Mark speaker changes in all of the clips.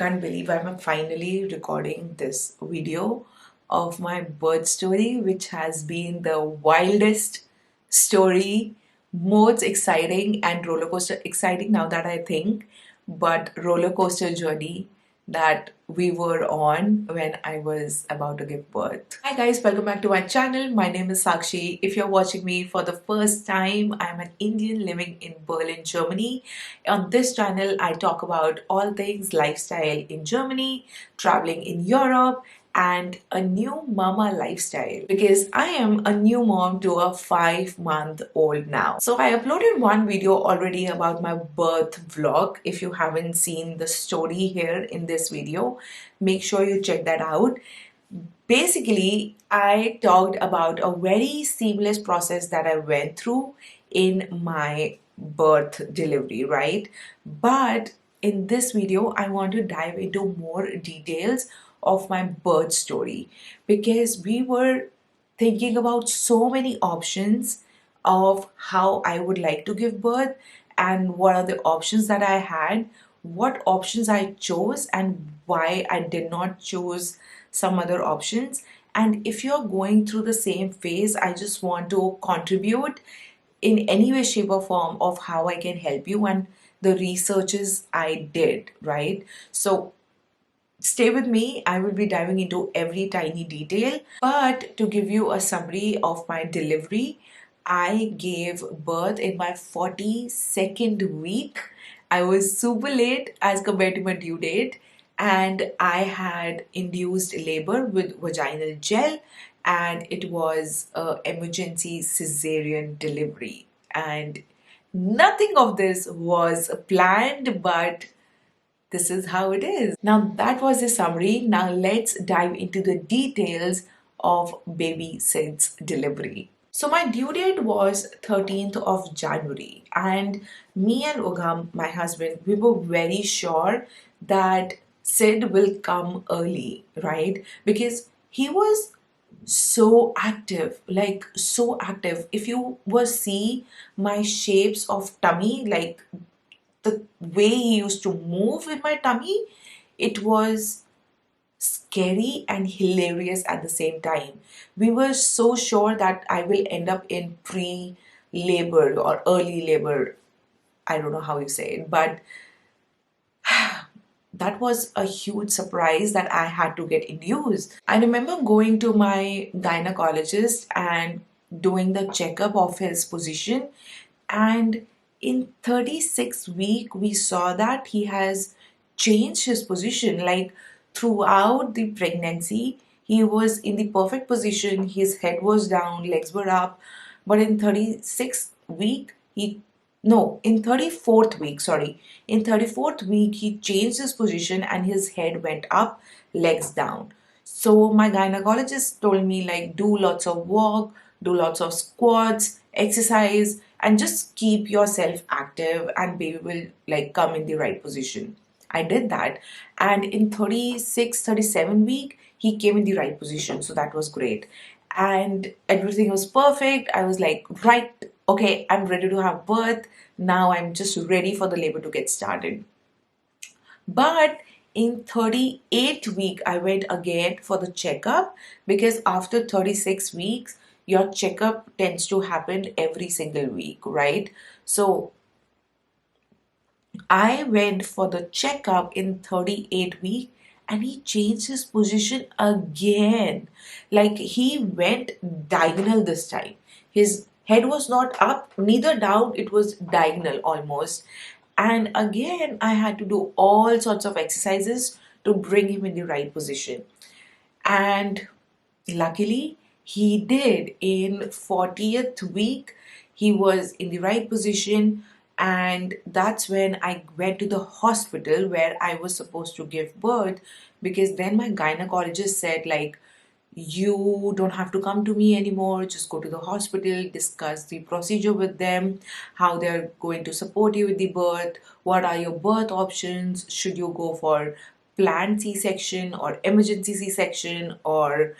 Speaker 1: can't believe I'm finally recording this video of my birth story, which has been the wildest story, most exciting and roller coaster exciting now that I think, but roller coaster journey that we were on when I was about to give birth. Hi guys, welcome back to my channel. My name is Sakshi. If you're watching me for the first time, I'm an Indian living in Berlin, Germany. On this channel, I talk about all things lifestyle in Germany, traveling in Europe, and a new mama lifestyle because I am a new mom to a 5-month-old now. So I uploaded one video already about my birth vlog. If you haven't seen the story here in this video, make sure you check that out. Basically, I talked about a very seamless process that I went through in my birth delivery, right? But in this video, I want to dive into more details of my birth story because we were thinking about so many options of how I would like to give birth and what are the options that I had, what options I chose, and why I did not choose some other options. And if you're going through the same phase, I just want to contribute in any way, shape, or form of how I can help you and the researches I did, right? So stay with me. I will be diving into every tiny detail. But to give you a summary of my delivery, I gave birth in my 42nd week. I was super late as compared to my due date, and I had induced labor with vaginal gel, and it was an emergency cesarean delivery. And nothing of this was planned, but this is how it is. Now, that was the summary. Now, let's dive into the details of baby Sid's delivery. So, my due date was 13th of January, and me and Ugam, my husband, we were very sure that Sid will come early, right? Because he was so active, like so active. If you were see my shapes of tummy, like the way he used to move in my tummy, it was scary and hilarious at the same time. We were so sure that I will end up in pre labor or early labor. I don't know how you say it, but that was a huge surprise that I had to get induced. I remember going to my gynecologist and doing the checkup of his position, and in 36 week we saw that he has changed his position. Like throughout the pregnancy, he was in the perfect position, his head was down, legs were up, but in 36th week he no, in 34th week, sorry. In 34th week, he changed his position and his head went up, legs down. So my gynecologist told me like do lots of walk, do lots of squats, exercise, and just keep yourself active and baby will like come in the right position. I did that, and in 36, 37 week, he came in the right position. So that was great. And everything was perfect. I was like, right, okay, I'm ready to have birth. Now I'm just ready for the labor to get started. But in 38 week, I went again for the checkup because after 36 weeks, your checkup tends to happen every single week, right? So I went for the checkup in 38 week and he changed his position again. Like he went diagonal this time. His head was not up, neither down, it was diagonal almost. And again, I had to do all sorts of exercises to bring him in the right position. And luckily, he did. In 40th week, he was in the right position, and that's when I went to the hospital where I was supposed to give birth, because then my gynecologist said like, you don't have to come to me anymore, just go to the hospital, discuss the procedure with them, how they're going to support you with the birth, what are your birth options, should you go for planned C-section or emergency C-section or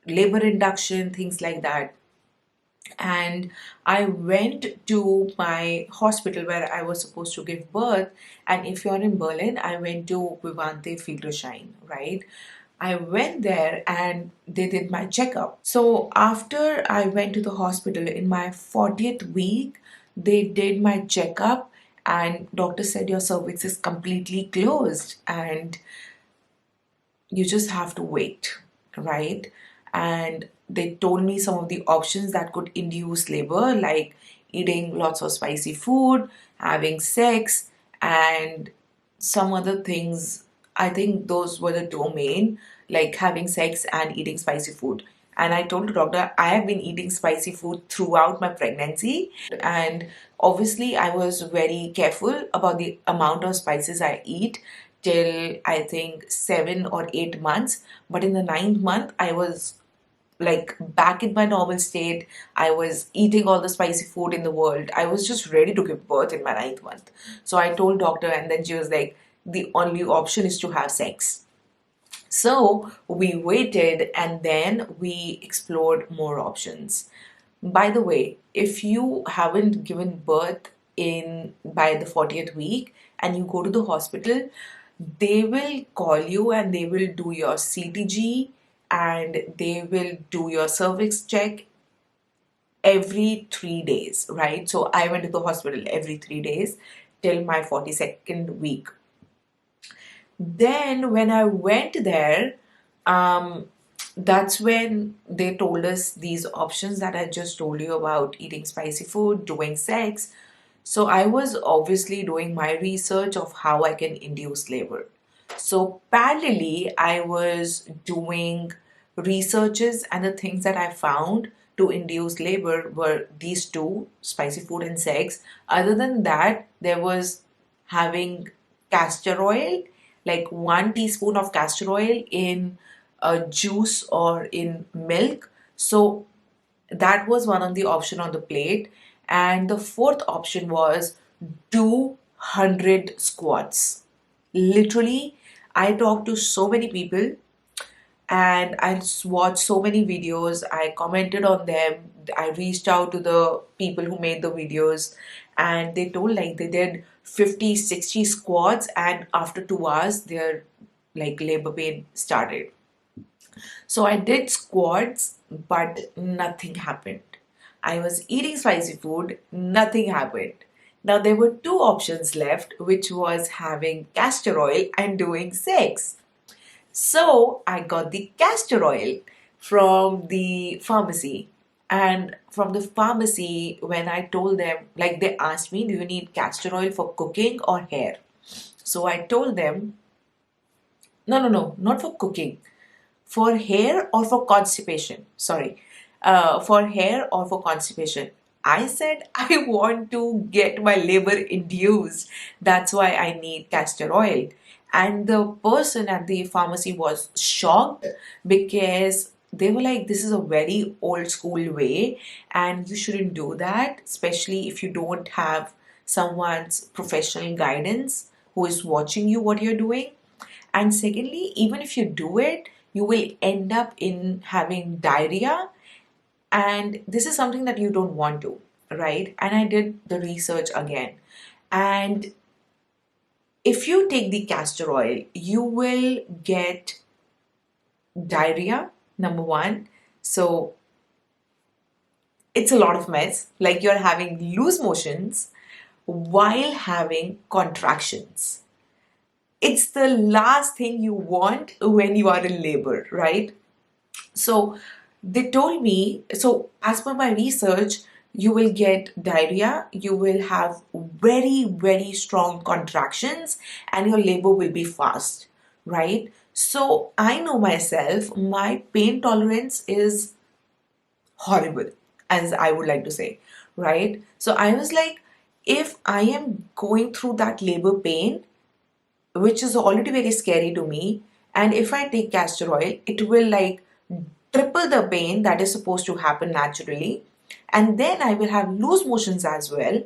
Speaker 1: labor induction, things like that. And I went to my hospital where I was supposed to give birth. And if you're in Berlin, I went to Vivante Friedrichshain, right? I went there and they did my checkup. So after I went to the hospital in my 40th week, they did my checkup and doctor said your cervix is completely closed and you just have to wait, right? And they told me some of the options that could induce labor, like eating lots of spicy food, having sex, and some other things. I think those were the two main, like having sex and eating spicy food. And I told the doctor I have been eating spicy food throughout my pregnancy. And obviously, I was very careful about the amount of spices I eat till I think 7 or 8 months. But in the ninth month, I was like back in my normal state. I was eating all the spicy food in the world. I was just ready to give birth in my ninth month. So I told doctor, and then she was like, the only option is to have sex. So we waited and then we explored more options. By the way, if you haven't given birth in by the 40th week and you go to the hospital, they will call you and they will do your CTG and they will do your cervix check every 3 days, right? So I went to the hospital every 3 days till my 42nd week. Then when I went there, um, that's when they told us these options that I just told you about: eating spicy food, doing sex. So I was obviously doing my research of how I can induce labor. So parallelly, I was doing researches, and the things that I found to induce labor were these two: spicy food and sex. Other than that, there was having castor oil, like 1 teaspoon of castor oil in a juice or in milk. So that was one of the option on the plate. And the fourth option was do 100 squats. Literally, I talked to so many people and watched so many videos. I commented on them. I reached out to the people who made the videos, and they told like they did 50, 60 squats, and after 2 hours, their like labor pain started. So I did squats, but nothing happened. I was eating spicy food, nothing happened. Now there were two options left, which was having castor oil and doing sex. So I got the castor oil from the pharmacy. And from the pharmacy, when I told them, like they asked me, do you need castor oil for cooking or hair? So I told them, no, no, no, not for cooking, for hair or for constipation. Sorry, for hair or for constipation. I said I want to get my labor induced. That's why I need castor oil. And the person at the pharmacy was shocked because they were like, this is a very old school way, and you shouldn't do that, especially if you don't have someone's professional guidance who is watching you what you're doing. And secondly, even if you do it, you will end up in having diarrhea, and this is something that you don't want to, right? And I did the research again. And if you take the castor oil, you will get diarrhea, number one. So it's a lot of mess. Like you're having loose motions while having contractions. It's the last thing you want when you are in labor, right? So they told me, so as per my research, you will get diarrhea, you will have very, very strong contractions, and your labor will be fast, right? So I know myself, my pain tolerance is horrible, as I would like to say, right? So I was like, if I am going through that labor pain, which is already very scary to me, and if I take castor oil, it will like triple the pain that is supposed to happen naturally, and then I will have loose motions as well.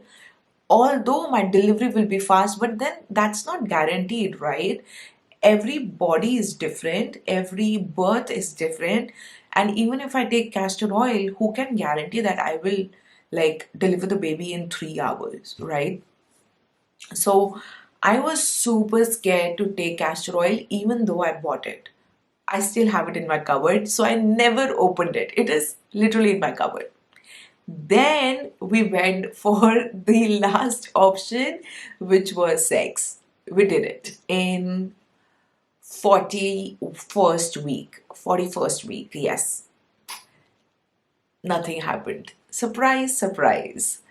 Speaker 1: Although my delivery will be fast, but then that's not guaranteed, right? Every body is different, every birth is different, And even if I take castor oil, who can guarantee that I will like deliver the baby in 3 hours, right? So I was super scared to take castor oil even though I bought it. I still have it in my cupboard, so I never opened it. It is literally in my cupboard. Then we went for the last option, which was sex. We did it in 41st week. 41st week, yes. Nothing happened. Surprise, surprise.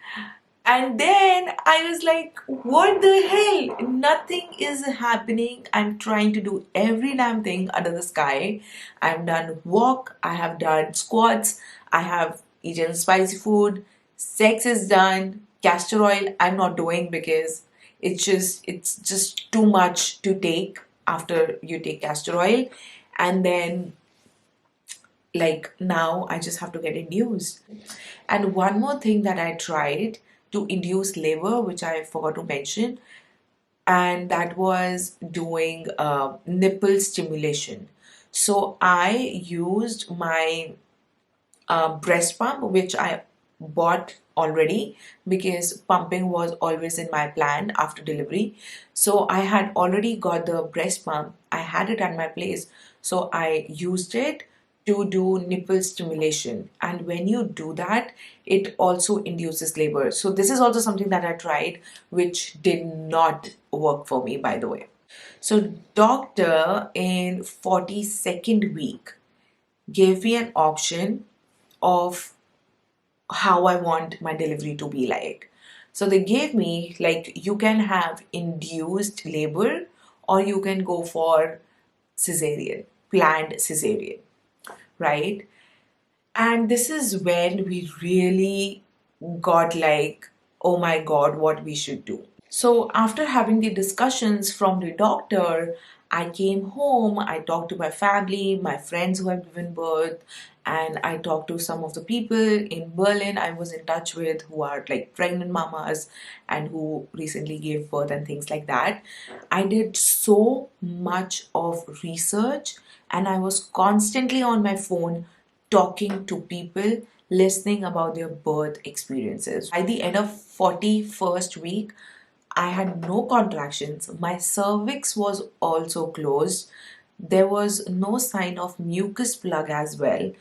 Speaker 1: And then I was like, what the hell? Nothing is happening. I'm trying to do every damn thing under the sky. I've done walk, I have done squats, I have eaten spicy food, sex is done, castor oil I'm not doing because it's just too much to take after you take castor oil. And then like now I just have to get induced. And one more thing that I tried to induce labor, which I forgot to mention, and that was doing nipple stimulation. So I used my breast pump, which I bought already because pumping was always in my plan after delivery. So I had already got the breast pump, I had it at my place. So I used it to do nipple stimulation. And when you do that, it also induces labor. So this is also something that I tried, which did not work for me, by the way. So doctor in 42nd week gave me an option of how I want my delivery to be like. So they gave me like you can have induced labor or you can go for cesarean, planned cesarean, right? And this is when we really got like, oh my God, what we should do. So, after having the discussions from the doctor, I came home, I talked to my family, my friends who have given birth, and I talked to some of the people in Berlin I was in touch with who are like pregnant mamas and who recently gave birth and things like that. I did so much of research and I was constantly on my phone talking to people, listening about their birth experiences. By the end of 41st week, I had no contractions. My cervix was also closed. There was no sign of mucus plug as well.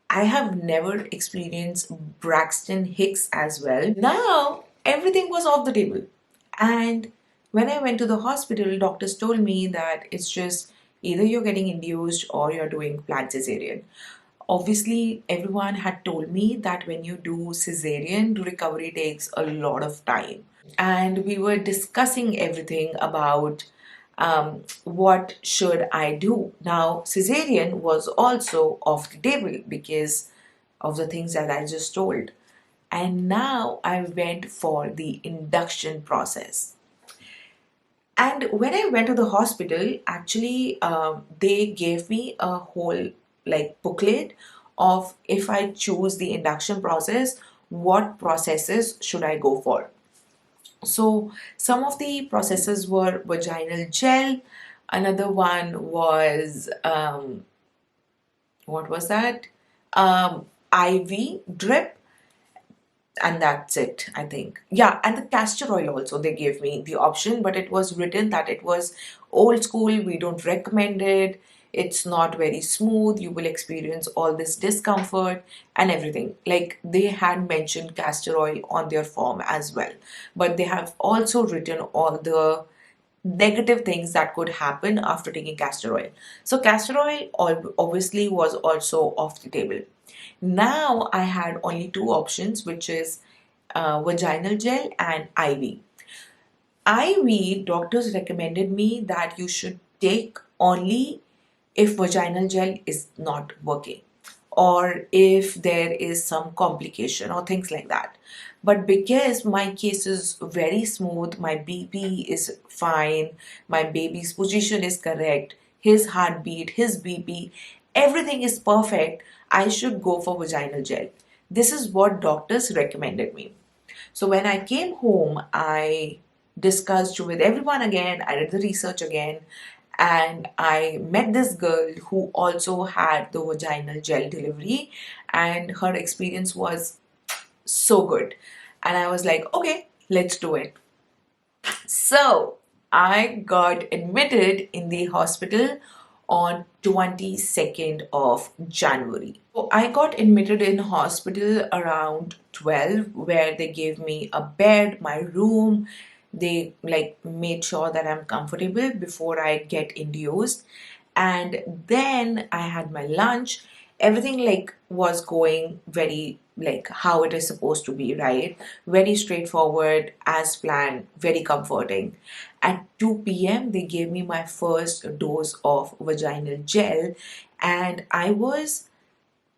Speaker 1: I have never experienced Braxton Hicks as well. Now everything was off the table. And when I went to the hospital, doctors told me that it's just either you're getting induced or you're doing planned cesarean. Obviously, everyone had told me that when you do cesarean, recovery takes a lot of time. And we were discussing everything about what should I do. Now, cesarean was also off the table because of the things that I just told. And now I went for the induction process. And when I went to the hospital, actually, they gave me a whole like booklet of if I choose the induction process, what processes should I go for. So some of the processes were vaginal gel. Another one was what was that? IV drip, and that's it, I think. Yeah, and the castor oil also they gave me the option, but it was written that it was old school. We don't recommend it. It's not very smooth. You will experience all this discomfort and everything. Like they had mentioned castor oil on their form as well, but they have also written all the negative things that could happen after taking castor oil. So castor oil obviously was also off the table. Now I had only two options, which is vaginal gel and IV. IV, doctors recommended me that you should take only if vaginal gel is not working or if there is some complication or things like that. But because my case is very smooth, my BP is fine, my baby's position is correct, his heartbeat, his BP, everything is perfect, I should go for vaginal gel. This is what doctors recommended me. So when I came home, I discussed with everyone again, I did the research again, and I met this girl who also had the vaginal gel delivery, and her experience was so good. And I was like, okay, let's do it. So I got admitted in the hospital on 22nd of January. So I got admitted in hospital around 12, where they gave me a bed, my room. They like made sure that I'm comfortable before I get induced. And then I had my lunch. Everything like was going very like how it is supposed to be, right? Very straightforward, as planned, very comforting. At 2 p.m. they gave me my first dose of vaginal gel, and I was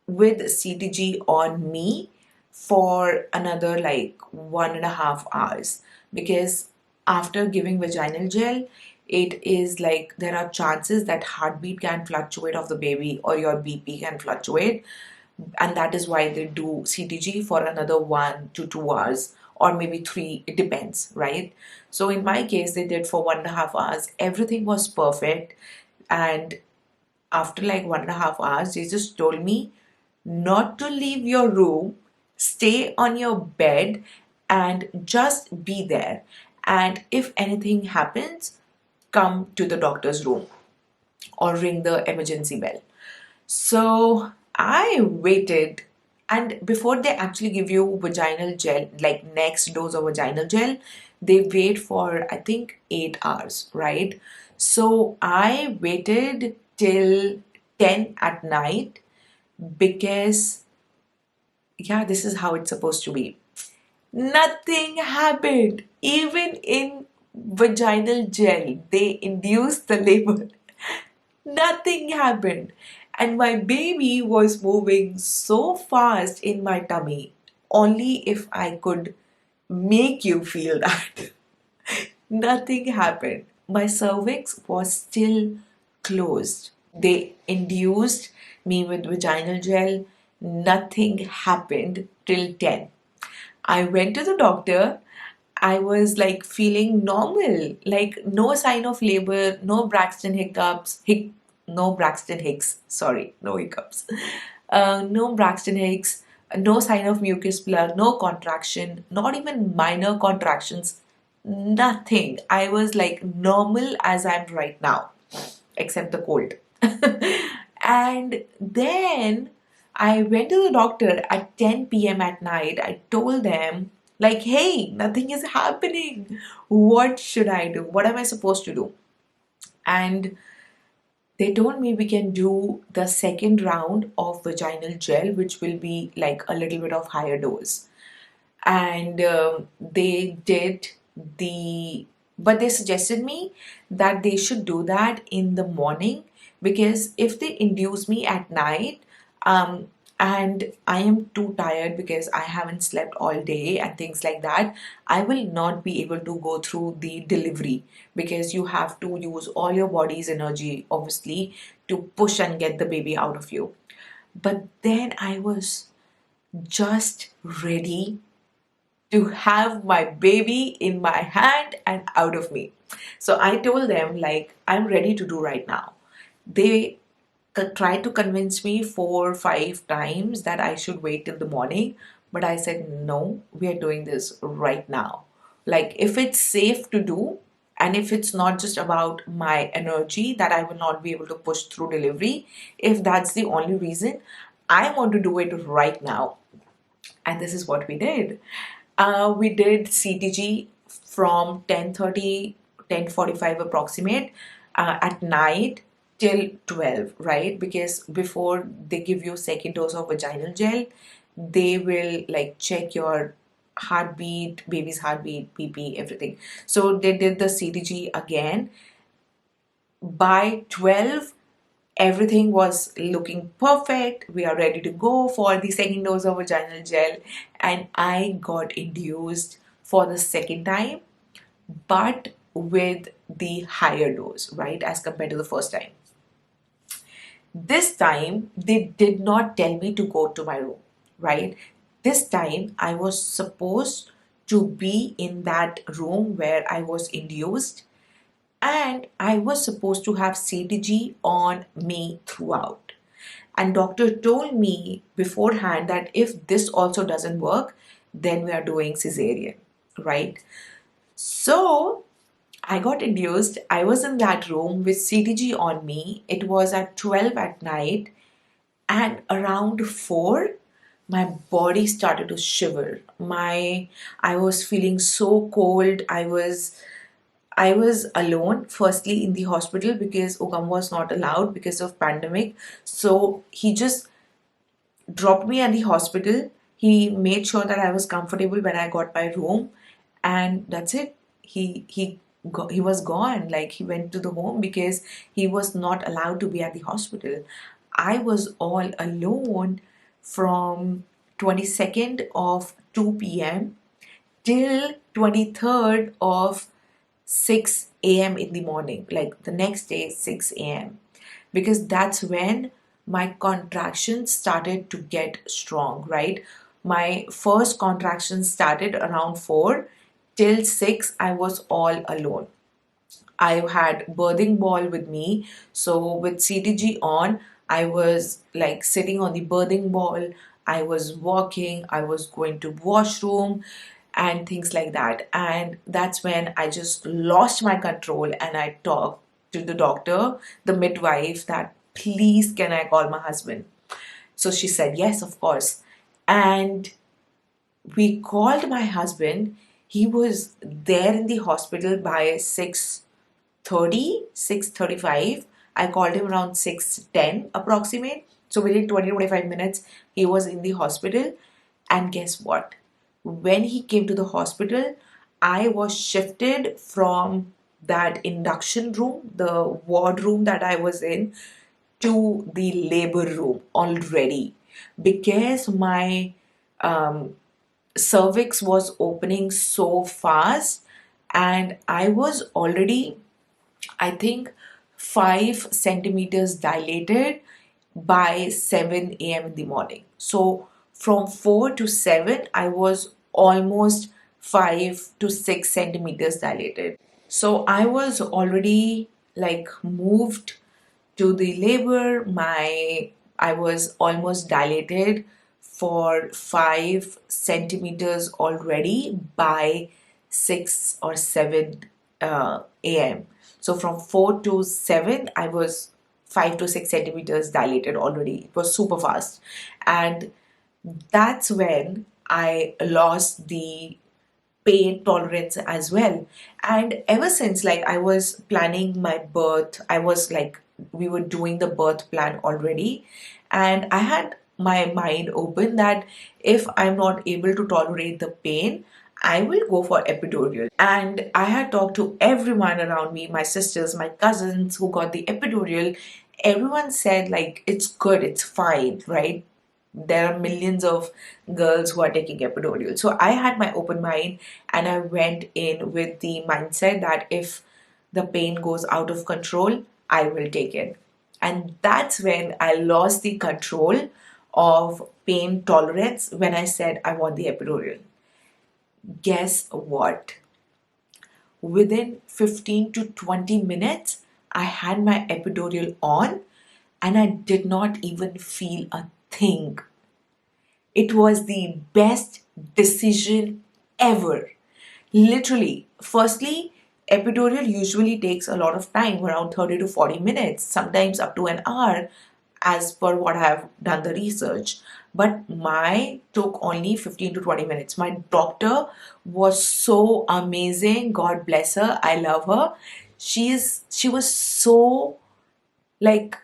Speaker 1: with CTG on me for another like 1.5 hours, because after giving vaginal gel, it is like there are chances that heartbeat can fluctuate of the baby or your BP can fluctuate, and that is why they do CTG for another 1 to 2 hours or maybe three, it depends, right? So in my case, they did for 1.5 hours. Everything was perfect, and after like 1.5 hours, they just told me not to leave your room, stay on your bed, and just be there. And if anything happens, come to the doctor's room or ring the emergency bell. So I waited, and before they actually give you vaginal gel, like next dose of vaginal gel, they wait for I think 8 hours, right? So I waited till 10 at night, because yeah, this is how it's supposed to be. Nothing happened. Even in vaginal gel, they induced the labor. Nothing happened. And my baby was moving so fast in my tummy. Only if I could make you feel that. Nothing happened. My cervix was still closed. They induced me with vaginal gel. Nothing happened till 10. I went to the doctor. I was like feeling normal, like no sign of labor, no Braxton hiccups, no Braxton Hicks, sorry, no hiccups, no Braxton Hicks, no sign of mucus plug, no contraction, not even minor contractions, nothing. I was like normal as I'm right now, except the cold. And then I went to the doctor at 10 p.m. at night. I told them, like, hey, nothing is happening. What should I do? What am I supposed to do? And they told me we can do the second round of vaginal gel, which will be like a little bit of higher dose. And they did the, but they suggested me that they should do that in the morning, because if they induce me at night, um, and I am too tired because I haven't slept all day and things like that, I will not be able to go through the delivery, because you have to use all your body's energy, obviously, to push and get the baby out of you. But then I was just ready to have my baby in my hand and out of me. So I told them, like, I'm ready to do right now. They tried to convince me 4 or 5 times that I should wait till the morning, but I said, no, we are doing this right now. Like, if it's safe to do, and if it's not just about my energy that I will not be able to push through delivery, if that's the only reason, I want to do it right now. And this is what we did. We did CTG from 10:30, 10:45 approximate, at night till 12, right? Because before they give you second dose of vaginal gel, they will like check your heartbeat, baby's heartbeat, PP, everything. So they did the CTG again. By 12, everything was looking perfect. We are ready to go for the second dose of vaginal gel, and I got induced for the second time, but with the higher dose, right, as compared to the first time. This time, they did not tell me to go to my room, right? This time, I was supposed to be in that room where I was induced And I was supposed to have CTG on me throughout. And doctor told me beforehand that if this also doesn't work, then we are doing cesarean, right? So I got induced. I was in that room with CTG on me. It was at 12 at night, and around 4 my body started to shiver. I was feeling so cold. I was alone firstly in the hospital because Ugam was not allowed because of pandemic. So he just dropped me at the hospital. He made sure that I was comfortable when I got my room, and that's it. He was gone. Like, he went to the home because he was not allowed to be at the hospital. I was all alone from 22nd of 2 p.m. till 23rd of 6 a.m. in the morning, like the next day, 6 a.m., because that's when my contractions started to get strong, right? My first contractions started around 4 till 6. I was all alone. I had birthing ball with me. So with CTG on, I was like sitting on the birthing ball. I was walking. I was going to washroom and things like that. And that's when I just lost my control and I talked to the doctor, the midwife, that please can I call my husband? So she said yes, of course. And we called my husband. He was there in the hospital by 6:30, 6:35. I called him around 6:10 approximate. So within 20 to 25 minutes, he was in the hospital. And guess what? When he came to the hospital, I was shifted from that induction room, the ward room that I was in, to the labor room already because my um, cervix was opening so fast, and I was already, I think, 5 centimeters dilated by 7 a.m. in the morning. So from 4 to 7, I was almost 5 to 6 centimeters dilated. So I was already like moved to the labor. I was almost dilated for 5 centimeters already by 6 or 7 a.m. So from 4 to 7, I was 5 to 6 centimeters dilated already. It was super fast. And that's when I lost the pain tolerance as well. And ever since, like, I was planning my birth, I was like, we were doing the birth plan already, and I had my mind open that if I'm not able to tolerate the pain, I will go for epidural. And I had talked to everyone around me, my sisters, my cousins who got the epidural. Everyone said, like, it's good, it's fine, right? There are millions of girls who are taking epidural. So I had my open mind and I went in with the mindset that if the pain goes out of control, I will take it. And that's when I lost the control of pain tolerance when I said I want the epidural. Guess what? Within 15 to 20 minutes, I had my epidural on and I did not even feel a thing. It was the best decision ever. Literally, firstly, epidural usually takes a lot of time, around 30 to 40 minutes, sometimes up to an hour, as per what I have done the research. But my took only 15 to 20 minutes. My doctor was so amazing. God bless her. I love her. She was so, like,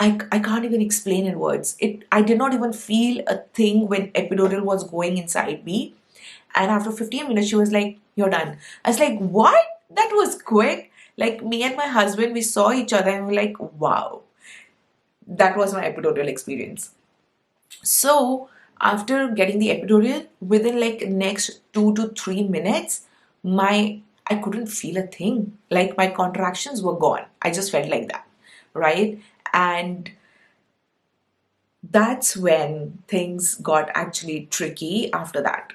Speaker 1: I can't even explain in words. I did not even feel a thing when epidural was going inside me. And after 15 minutes, she was like, "You're done." I was like, "What? That was quick." Like, me and my husband, we saw each other and we were like, "Wow." That was my epidural experience. So after getting the epidural, within like next 2 to 3 minutes, my I couldn't feel a thing. Like, my contractions were gone. I just felt like that, right? And that's when things got actually tricky after that.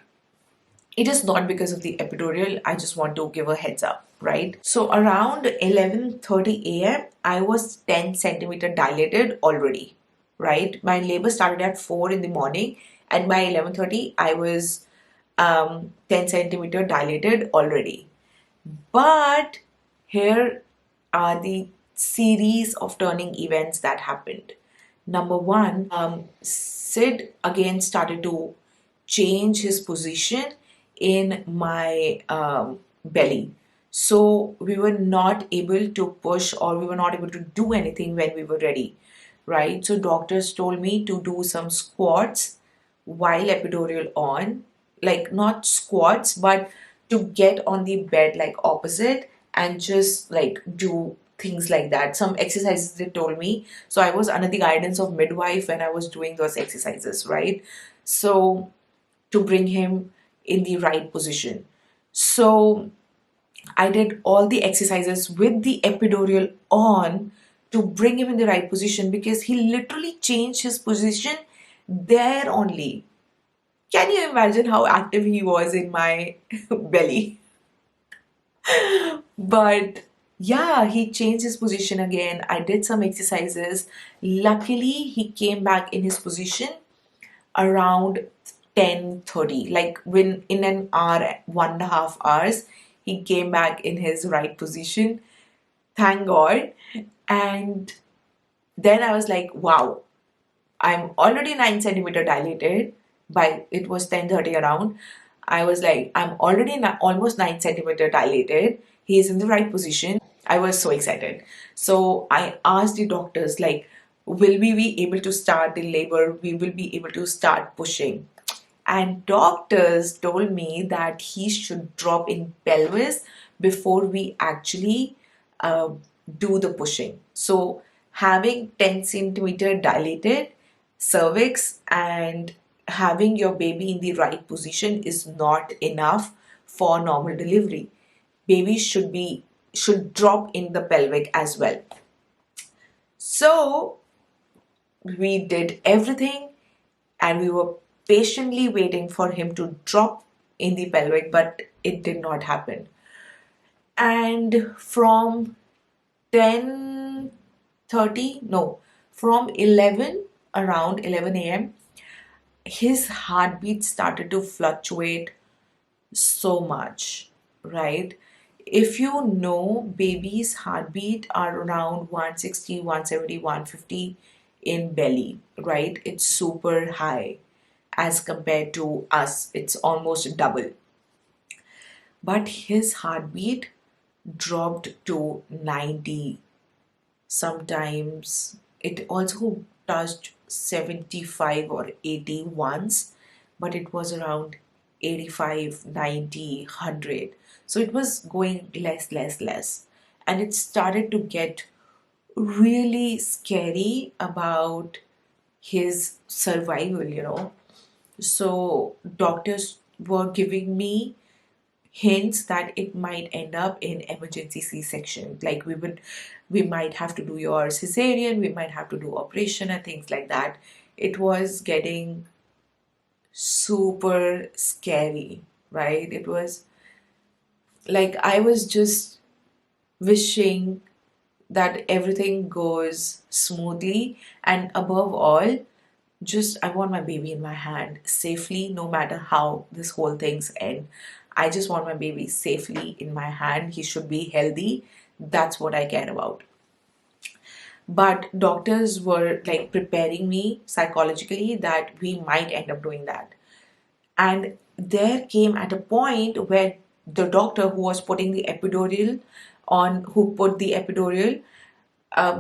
Speaker 1: It is not because of the epidural. I just want to give a heads up, right? So around 11:30 a.m., I was 10 centimeter dilated already, right? My labor started at 4 in the morning, and by 11:30, I was 10 centimeter dilated already. But here are the series of turning events that happened. Number one, Sid again started to change his position in my belly. So we were not able to push, or we were not able to do anything when we were ready, right? So doctors told me to do some squats while epidural on, like not squats, but to get on the bed like opposite and just like do things like that. Some exercises they told me. So I was under the guidance of midwife when I was doing those exercises, right? So to bring him in the right position. So I did all the exercises with the epidural on to bring him in the right position because he literally changed his position there only. Can you imagine how active he was in my belly? But yeah, he changed his position again. I did some exercises. Luckily, he came back in his position around 10:30. Like when in an hour, 1.5 hours, he came back in his right position. Thank God. And then I was like, wow, I'm already 9 centimeter dilated. By it was 10:30 around. I was like, I'm already almost 9 centimeter dilated. He is in the right position. I was so excited. So I asked the doctors, like, will we be able to start the labor? We will be able to start pushing. And doctors told me that he should drop in pelvis before we actually uh, do the pushing. So having 10 centimeter dilated cervix and having your baby in the right position is not enough for normal delivery. Babies should drop in the pelvic as well. So we did everything and we were patiently waiting for him to drop in the pelvic, but it did not happen. And from 10:30, no, from 11, around 11 a.m., his heartbeat started to fluctuate so much, right? If you know, babies' heartbeat are around 160, 170, 150 in belly, right? It's super high as compared to us. It's almost double. But his heartbeat dropped to 90. Sometimes it also touched 75 or 80 once, but it was around 85, 90, 100. So it was going less, less, less. And it started to get really scary about his survival. So doctors were giving me hints that it might end up in emergency C-section. Like we might have to do your cesarean, we might have to do operation and things like that. It was getting super scary, right? It was like I was just wishing that everything goes smoothly, and above all, just I want my baby in my hand safely, no matter how this whole thing's end. I just want my baby safely in my hand. He should be healthy. That's what I care about. But doctors were like preparing me psychologically that we might end up doing that. And there came at a point where the doctor who was putting the epidural on, who put the epidural,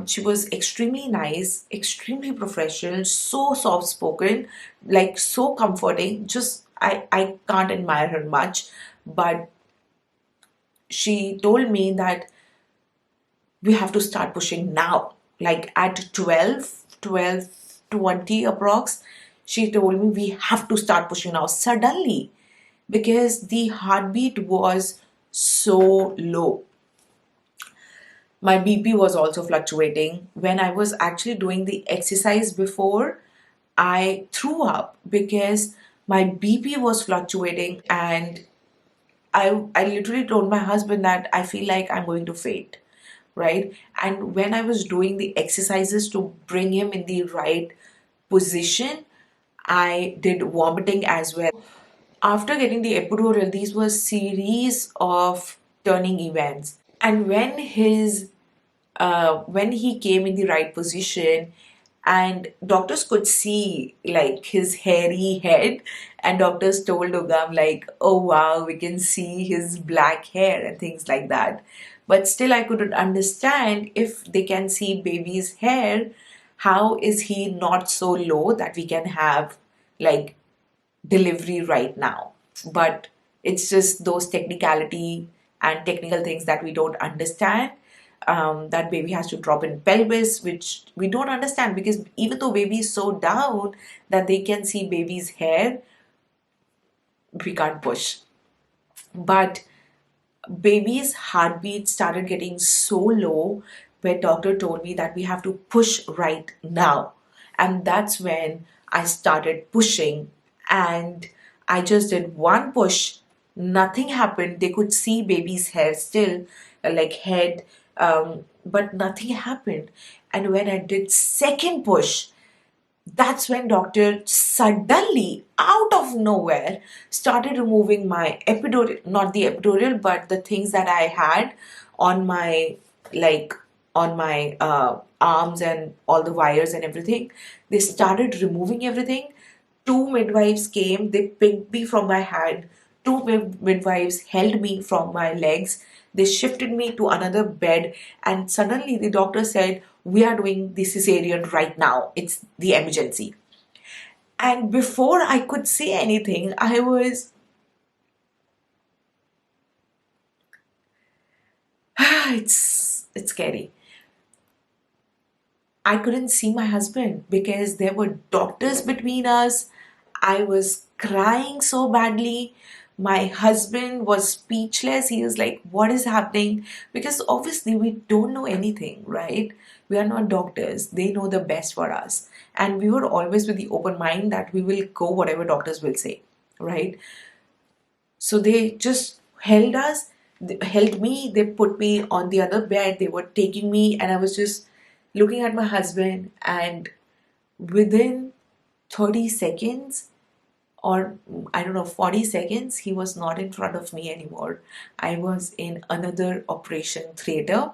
Speaker 1: she was extremely nice, extremely professional, so soft spoken, like so comforting. Just I can't admire her much, but she told me that we have to start pushing now. Like at 12:20 approx, she told me we have to start pushing now suddenly because the heartbeat was so low. My BP was also fluctuating. When I was actually doing the exercise before, I threw up because my BP was fluctuating and I literally told my husband that I feel like I'm going to faint, right? And when I was doing the exercises to bring him in the right position, I did vomiting as well. After getting the epidural, these were series of turning events. And when he came in the right position, and doctors could see like his hairy head, and doctors told Ugam like, oh wow, we can see his black hair and things like that. But still I couldn't understand, if they can see baby's hair, how is he not so low that we can have like delivery right now? But it's just those technicality and technical things that we don't understand. That baby has to drop in pelvis, which we don't understand, because even though baby is so down that they can see baby's hair, we can't push. But baby's heartbeat started getting so low, where doctor told me that we have to push right now. And that's when I started pushing, and I just did one push. Nothing happened. They could see baby's hair still, like head, but nothing happened. And when I did second push, that's when doctor suddenly out of nowhere started removing my epidural, not the epidural, but the things that I had on my, like, on my arms, and all the wires and everything. They started removing everything. Two midwives came, they picked me from my hand. Two midwives held me from my legs. They shifted me to another bed, and suddenly the doctor said, we are doing the cesarean right now. It's the emergency. And before I could say anything, it's scary. I couldn't see my husband because there were doctors between us. I was crying so badly. My husband was speechless. He was like, what is happening? Because obviously we don't know anything, right? We are not doctors. They know the best for us. And we were always with the open mind that we will go whatever doctors will say, right? So they just held us, held me, they put me on the other bed, they were taking me, and I was just looking at my husband, and within 30 seconds, or I don't know, 40 seconds, he was not in front of me anymore. I was in another operation theater,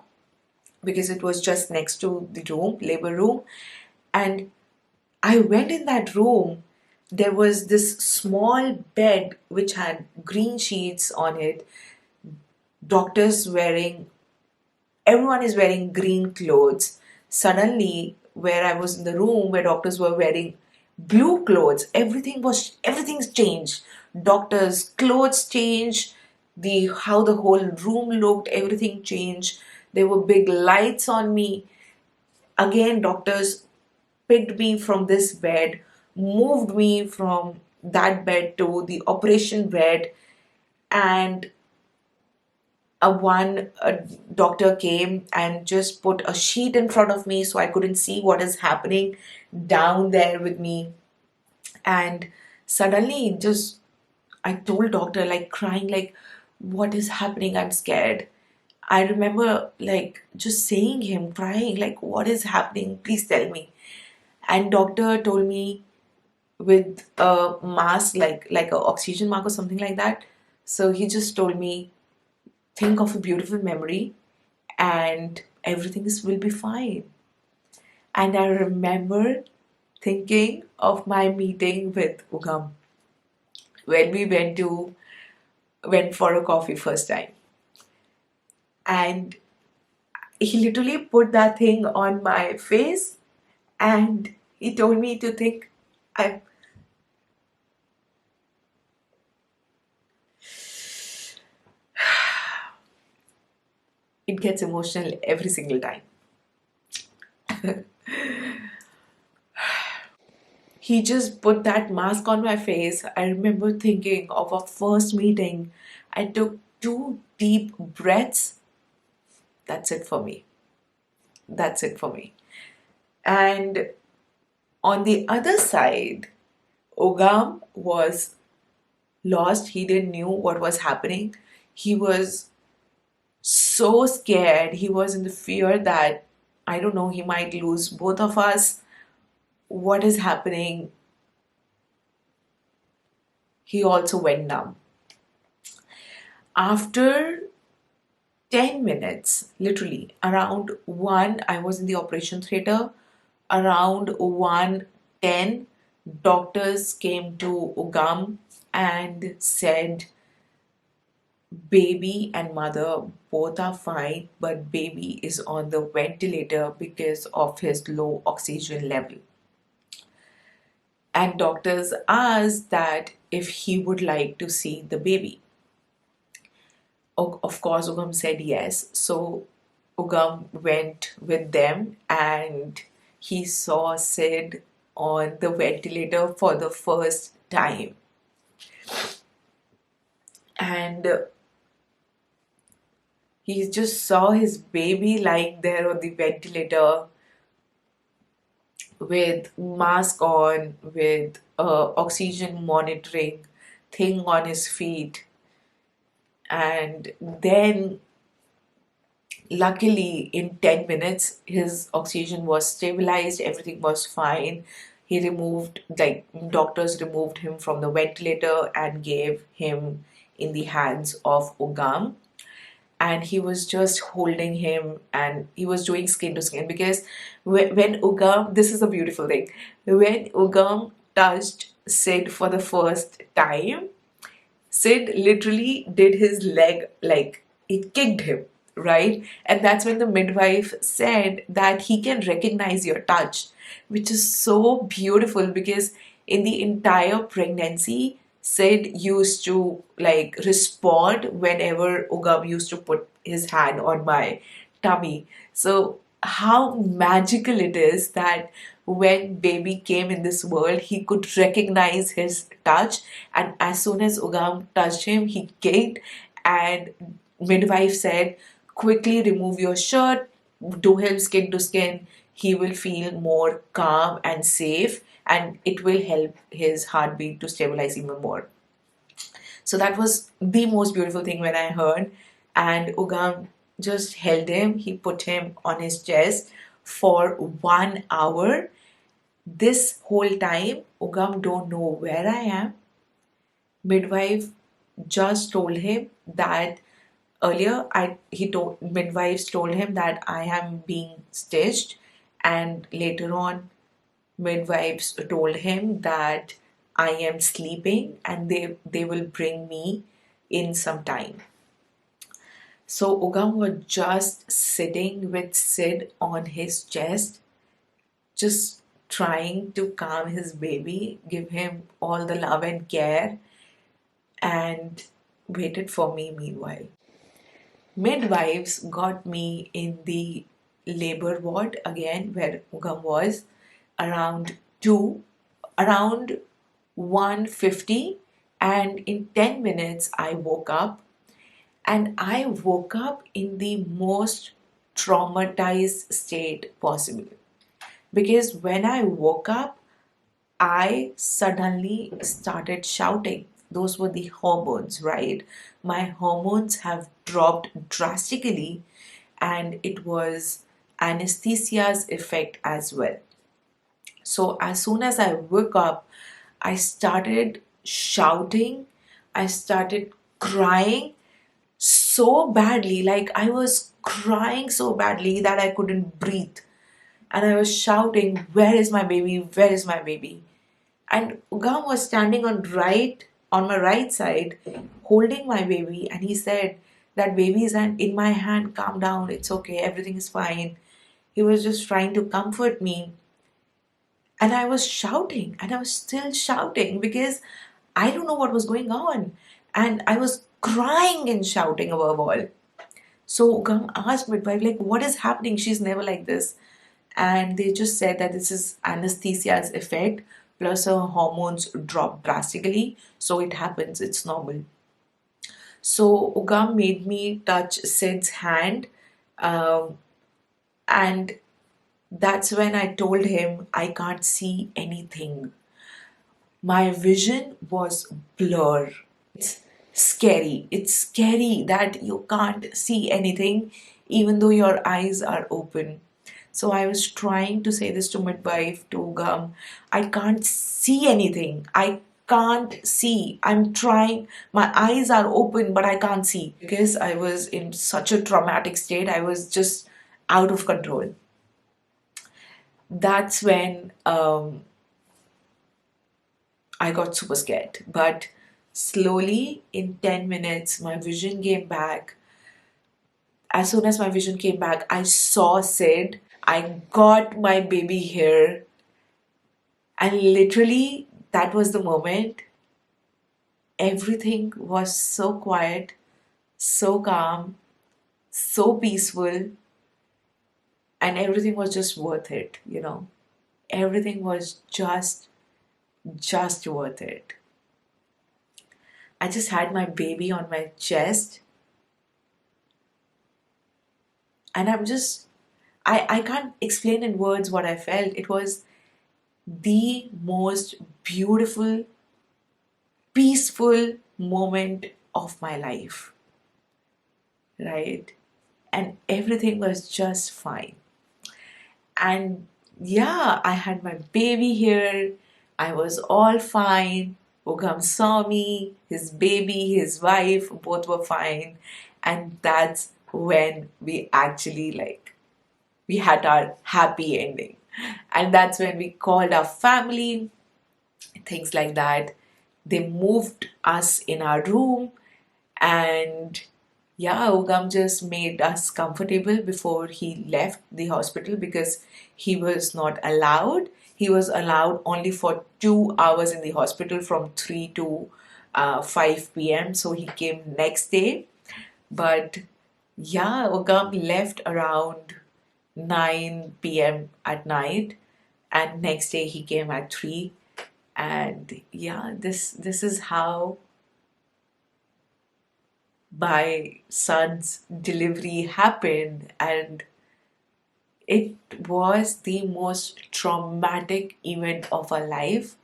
Speaker 1: because it was just next to the room, labor room. And I went in that room. There was this small bed which had green sheets on it. Doctors wearing, everyone is wearing green clothes. Suddenly, where I was in the room where doctors were wearing blue clothes, everything's changed. Doctors' clothes changed, the how the whole room looked, everything changed. There were big lights on me. Again, doctors picked me from this bed, moved me from that bed to the operation bed, and a doctor came and just put a sheet in front of me so I couldn't see what is happening down there with me. And suddenly, just I told doctor, like crying, like, what is happening? I'm scared. I remember like just saying him, crying, like, what is happening? Please tell me. And doctor told me with a mask, like a oxygen mask or something like that. So he just told me, think of a beautiful memory, and will be fine. And I remember thinking of my meeting with Ugam when we went for a coffee first time. And he literally put that thing on my face, and he told me to think. I It gets emotional every single time. He just put that mask on my face. I remember thinking of our first meeting. I took two deep breaths. That's it for me. That's it for me. And on the other side, Ogam was lost. He didn't knew what was happening. He was so scared. He was in the fear that, I don't know, he might lose both of us. What is happening? He also went numb. After 10 minutes, literally around 1, I was in the operation theater. Around 1:10, doctors came to Ugam and said baby and mother both are fine, but baby is on the ventilator because of his low oxygen level. And doctors asked that if he would like to see the baby. Of course, Ugam said yes. So Ugam went with them and he saw Sid on the ventilator for the first time. And he just saw his baby lying there on the ventilator with mask on, with oxygen monitoring thing on his feet. And then luckily in 10 minutes his oxygen was stabilized, everything was fine. He removed, like, doctors removed him from the ventilator and gave him in the hands of Ugam, and he was just holding him and he was doing skin to skin because when Ugam, this is a beautiful thing, when Ugam touched Sid for the first time, Sid literally did his leg, like it kicked him, right? And that's when the midwife said that he can recognize your touch, which is so beautiful because in the entire pregnancy, Sid used to like respond whenever Ugam used to put his hand on my tummy. So, how magical it is that when baby came in this world, he could recognize his touch, and as soon as Ugam touched him, he kicked, and midwife said, quickly remove your shirt, do him skin to skin. He will feel more calm and safe, and it will help his heartbeat to stabilize even more. So that was the most beautiful thing when I heard. And Ugam just held him, he put him on his chest for 1 hour. This whole time, Ugam don't know where I am. Midwife just told him that earlier I he told midwives told him that I am being stitched, and later on midwives told him that I am sleeping and they will bring me in some time. So Ugam was just sitting with Sid on his chest, just trying to calm his baby, give him all the love and care, and waited for me meanwhile. Midwives got me in the labor ward again where Ugam was around 2, around 1:50, and in 10 minutes I woke up, and I woke up in the most traumatized state possible because when I woke up I suddenly started shouting. Those were the hormones, right? My hormones have dropped drastically, and it was anesthesia's effect as well. So, as soon as I woke up, I started shouting, I started crying so badly. Like, I was crying so badly that I couldn't breathe. And I was shouting, where is my baby? Where is my baby? And Ugam was standing on my right side, holding my baby, and he said, that baby is in my hand, calm down, it's okay, everything is fine. He was just trying to comfort me. And I was shouting, and I was still shouting because I don't know what was going on. And I was crying and shouting above all. So Ugam asked midwife, like, what is happening? She's never like this. And they just said that this is anesthesia's effect, plus her hormones drop drastically, so it happens, it's normal. So Ugam made me touch Sid's hand, um, and that's when I told him I can't see anything. My vision was blur. scary. It's scary that you can't see anything even though your eyes are open. So I was trying to say this to midwife, to Gum. I can't see anything. I can't see. I'm trying. My eyes are open, but I can't see. Because I was in such a traumatic state, I was just out of control. That's when I got super scared. But slowly, in 10 minutes, my vision came back. As soon as my vision came back, I saw Sid. I got my baby here. And literally, that was the moment. Everything was so quiet, so calm, so peaceful, and everything was just worth it, you know. Everything was just worth it. I just had my baby on my chest, and I can't explain in words what I felt. It was the most beautiful, peaceful moment of my life, right? And everything was just fine. And yeah, I had my baby here. I was all fine. Ugam saw me, his baby, his wife, both were fine. And that's when we actually we had our happy ending. And that's when we called our family, things like that. They moved us in our room, and yeah, Ugam just made us comfortable before he left the hospital because he was not allowed. He was allowed only for 2 hours in the hospital from 3 to 5 p.m. So he came next day. But yeah, Ugam left around 9 p.m. at night, and next day he came at 3. And yeah, this is how my son's delivery happened, and it was the most traumatic event of our life.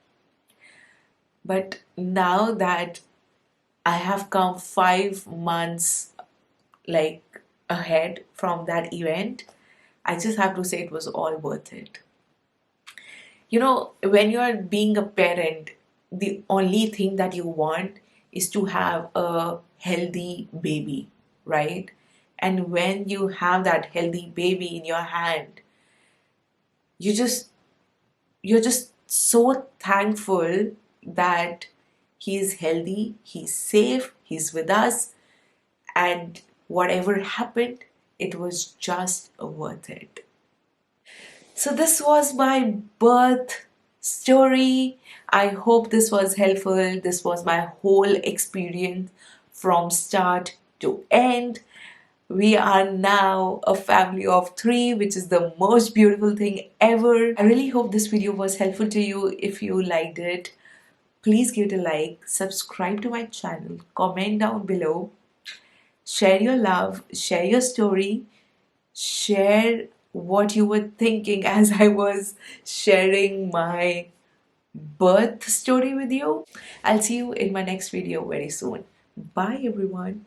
Speaker 1: But now that I have come 5 months ahead from that event, I just have to say it was all worth it. You know, when you are being a parent, the only thing that you want is to have a healthy baby, right? And when you have that healthy baby in your hand, you just you're just so thankful that he's healthy, he's safe, he's with us, and whatever happened, it was just worth it. So, this was my birth story. I hope this was helpful. This was my whole experience from start to end. We are now a family of 3, which is the most beautiful thing ever. I really hope this video was helpful to you. If you liked it, please give it a like, subscribe to my channel, comment down below, share your love, share your story, share what you were thinking as I was sharing my birth story with you. I'll see you in my next video very soon. Bye everyone.